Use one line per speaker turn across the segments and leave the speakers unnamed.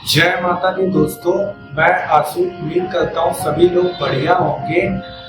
जय माता दी दोस्तों। मैं आशु उम्मीद करता हूँ सभी लोग बढ़िया होंगे।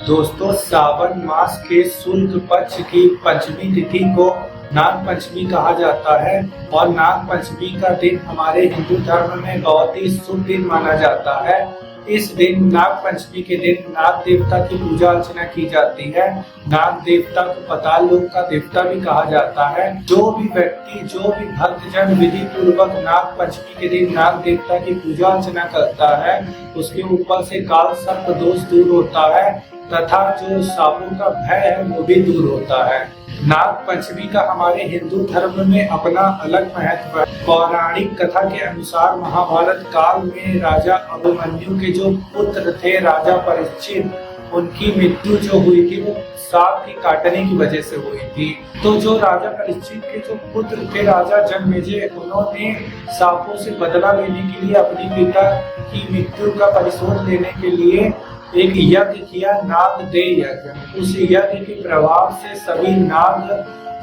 दोस्तों, सावन मास के शुक्ल पक्ष की पंचमी तिथि को नाग पंचमी कहा जाता है और नाग पंचमी का दिन हमारे हिंदू धर्म में बहुत ही शुभ दिन माना जाता है। इस दिन नाग पंचमी के दिन नाग देवता की पूजा अर्चना की जाती है। नाग देवता को पाताल लोक का देवता भी कहा जाता है। जो भी भक्तजन विधि पूर्वक नाग पंचमी के दिन नाग देवता की पूजा अर्चना करता है, उसके ऊपर से काल सर्प दोष दूर होता है तथा जो सापों का भय है वो भी दूर होता है। नाग पंचमी का हमारे हिंदू धर्म में अपना अलग महत्व है। पौराणिक कथा के अनुसार महाभारत काल में राजा अभिमन्यु के जो पुत्र थे राजा परीक्षित, उनकी मृत्यु जो हुई थी वो सांप के काटने की वजह से हुई थी। तो जो राजा परीक्षित के जो पुत्र थे राजा जन्मेजय, उन्होंने सांपों से बदला लेने के लिए अपने पिता की मृत्यु का परिशोध लेने के लिए एक यज्ञ किया, नागदेय यज्ञ। उस यज्ञ के प्रभाव से सभी नाग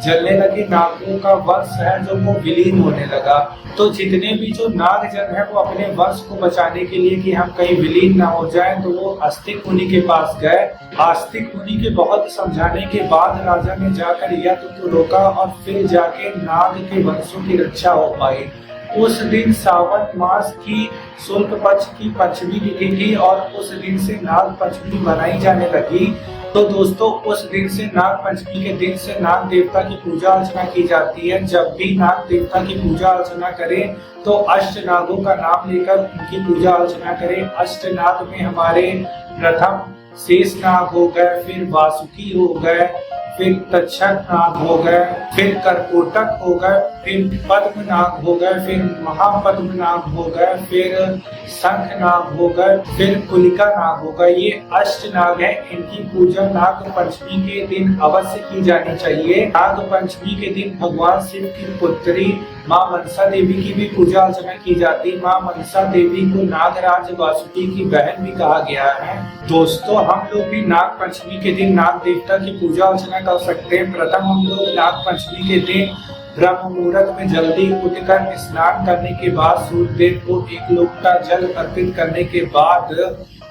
जलने लगे, नागों का वंश है जो वो विलीन होने लगा। तो जितने भी जो नाग जन है वो अपने वंश को बचाने के लिए कि हम कहीं विलीन ना हो जाएं, तो वो आस्तिक मुनि के पास गए। आस्तिक मुनि के बहुत समझाने के बाद राजा ने जाकर यज्ञ को रोका और फिर जाके नाग के वंशों की रक्षा हो पाई। उस दिन सावन मास की शुक्ल पक्ष की पंचमी तिथि थी और उस दिन से नाग पंचमी मनाई जाने लगी। तो दोस्तों, उस दिन से नाग पंचमी के दिन से नाग देवता की पूजा अर्चना की जाती है। जब भी नाग देवता की पूजा अर्चना करें तो अष्ट नागों का नाम लेकर उनकी पूजा अर्चना करें। अष्ट नाग में हमारे प्रथम शेष नाग हो गए, फिर वासुकी हो गए, फिर तक्षक नाग हो गए, फिर कर्कोटक हो गए, फिर पद्म नाग हो गए, फिर महापद्म नाग हो गए, फिर शंख नाग हो गए, फिर कुलिका नाग हो गए। ये अष्ट नाग हैं। इनकी पूजा नाग पंचमी के दिन अवश्य की जानी चाहिए। नाग पंचमी के दिन भगवान शिव की पुत्री माँ मनसा देवी की भी पूजा अर्चना की जाती है। माँ मनसा देवी को नागराज वासुकी की बहन भी कहा गया है। दोस्तों, हम लोग भी नाग पंचमी के दिन नाग देवता की पूजा अर्चना कर सकते हैं। प्रथम हम लोग नाग पंचमी के दिन ब्रह्म मुहूर्त में जल्दी उठकर स्नान करने के बाद सूर्यदेव को एक लोटा जल अर्पित करने के बाद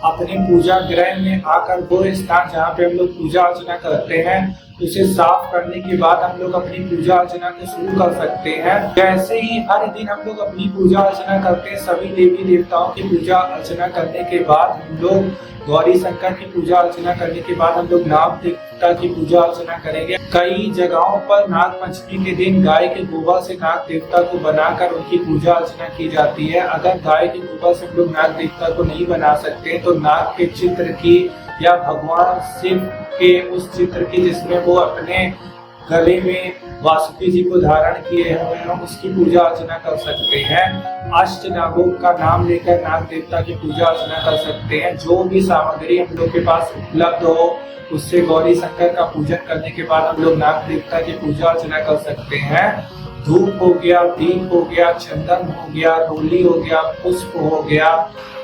अपने पूजा गृह में आकर वो स्थान जहाँ पे हम लोग पूजा अर्चना करते हैं उसे साफ करने के बाद हम लोग अपनी पूजा अर्चना को शुरू कर सकते हैं। जैसे ही हर दिन हम लोग अपनी पूजा अर्चना करते हैं, सभी देवी देवताओं की पूजा अर्चना करने के बाद हम लोग गौरी शंकर की पूजा अर्चना करने के बाद हम लोग नाग देवता की पूजा अर्चना करेंगे। कई जगहों पर नाग पंचमी के दिन गाय के गोबर से नाग देवता को बनाकर उनकी पूजा अर्चना की जाती है। अगर गाय के गोबर से हम लोग नाग देवता को नहीं बना सकते तो नाग के चित्र की या भगवान शिव के उस चित्र की जिसमें वो अपने गले में वासुकी जी को धारण किए हुए हैं उसकी पूजा अर्चना कर सकते हैं। अष्ट नागों का नाम लेकर नाग देवता की पूजा अर्चना कर सकते हैं। जो भी सामग्री हम लोग के पास उपलब्ध हो उससे गौरी शंकर का पूजन करने के बाद हम लोग नाग देवता की पूजा अर्चना कर सकते हैं। धूप हो गया, दीप हो गया, चंदन हो गया, रोली हो गया, पुष्प हो गया।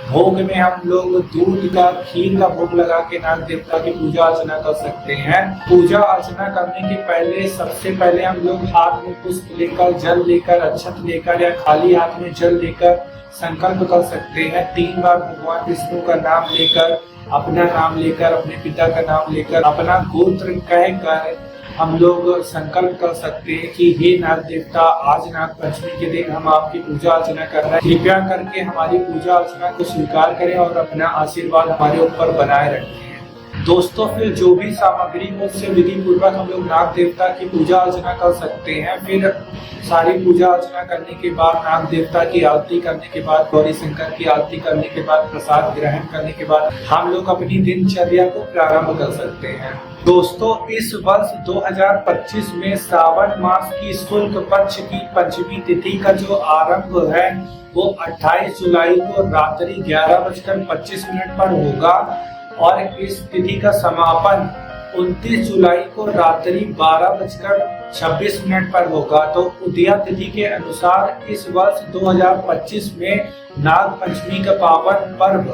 भोग में हम लोग दूध का खीर का भोग लगा के नाग देवता की पूजा अर्चना कर सकते हैं। पूजा अर्चना करने के पहले सबसे पहले हम लोग हाथ में पुष्प लेकर, जल लेकर, अक्षत लेकर या खाली हाथ में जल लेकर संकल्प कर सकते हैं। 3 बार भगवान विष्णु का नाम लेकर, अपना नाम लेकर, अपने पिता का नाम लेकर, अपना गोत्र कहकर हम लोग संकल्प कर सकते हैं कि हे नाग देवता, आज नाग पंचमी के दिन हम आपकी पूजा अर्चना कर रहे हैं। कृपया करके हमारी पूजा अर्चना को स्वीकार करें और अपना आशीर्वाद हमारे ऊपर बनाए रखें। दोस्तों, फिर जो भी सामग्री हो उससे विधि पूर्वक हम लोग नाग देवता की पूजा अर्चना कर सकते हैं। फिर सारी पूजा अर्चना करने के बाद, नाग देवता की आरती करने के बाद, गौरी शंकर की आरती करने के बाद, प्रसाद ग्रहण करने के बाद हम लोग अपनी दिनचर्या को प्रारंभ कर सकते हैं। दोस्तों, इस वर्ष 2025 में सावन मास की शुक्ल पक्ष की पंचमी तिथि का जो आरंभ है वो 28 जुलाई को रात्रि 11:25 पर होगा और इस तिथि का समापन 29 जुलाई को रात्रि 12:26 पर होगा। तो उदया तिथि के अनुसार इस वर्ष 2025 में नाग पंचमी का पावन पर्व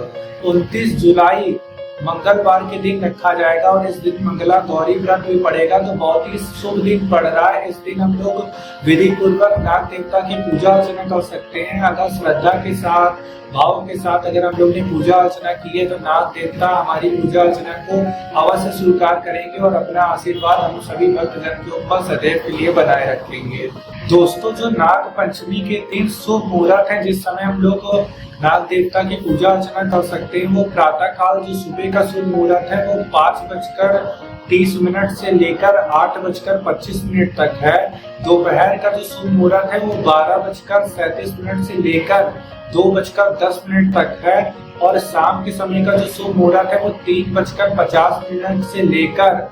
29 जुलाई मंगलवार के दिन रखा जाएगा और इस दिन मंगला गौरी व्रत भी पड़ेगा। तो बहुत ही शुभ दिन पड़ रहा है। इस दिन हम लोग विधि पूर्वक नाग देवता की पूजा अर्चना कर सकते हैं। अगर श्रद्धा के साथ, भाव के साथ अगर हम लोग ने पूजा अर्चना की है तो नाग देवता हमारी पूजा अर्चना को अवश्य स्वीकार करेंगे और अपना आशीर्वाद हम सभी भक्तजन के ऊपर सदैव के लिए बनाए रखेंगे। दोस्तों, जो नाग पंचमी के दिन शुभ मुहूर्त है जिस समय हम लोग नाग देवता की पूजा अर्चना कर सकते हैं, वो प्रातः काल जो सुबह का शुभ मुहूर्त है वो 5:30 से लेकर 8:25 तक है। दोपहर का जो शुभ मुहूर्त है वो 12:37 से लेकर 2:10 तक है और शाम के समय का जो शुभ मुहूर्त है वो 3:50 से लेकर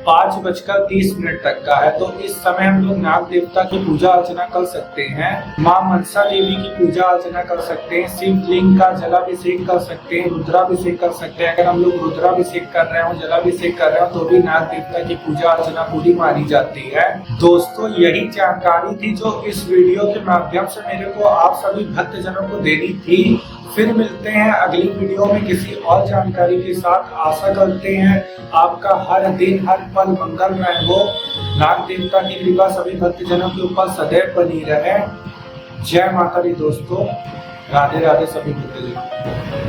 5:30 तक का है। तो इस समय हम लोग नाग देवता की पूजा अर्चना कर सकते हैं। माँ मनसा देवी की पूजा अर्चना कर सकते हैं। शिवलिंग का जलाभिषेक कर सकते हैं, रुद्राभिषेक कर सकते हैं। अगर हम लोग रुद्राभिषेक कर रहे हो, जलाभिषेक कर रहे हो तो भी नाग देवता की पूजा अर्चना पूरी मानी जाती है। दोस्तों, यही जानकारी थी जो इस वीडियो के माध्यम से मेरे को आप सभी भक्तजनों को देनी थी। फिर मिलते हैं अगली वीडियो में किसी और जानकारी के साथ। आशा करते हैं आपका हर दिन हर पल मंगलमय हो। नाग देवता की कृपा सभी भक्तजनों के ऊपर सदैव बनी रहे। जय माता दी दोस्तों। राधे राधे सभी भक्तजनों।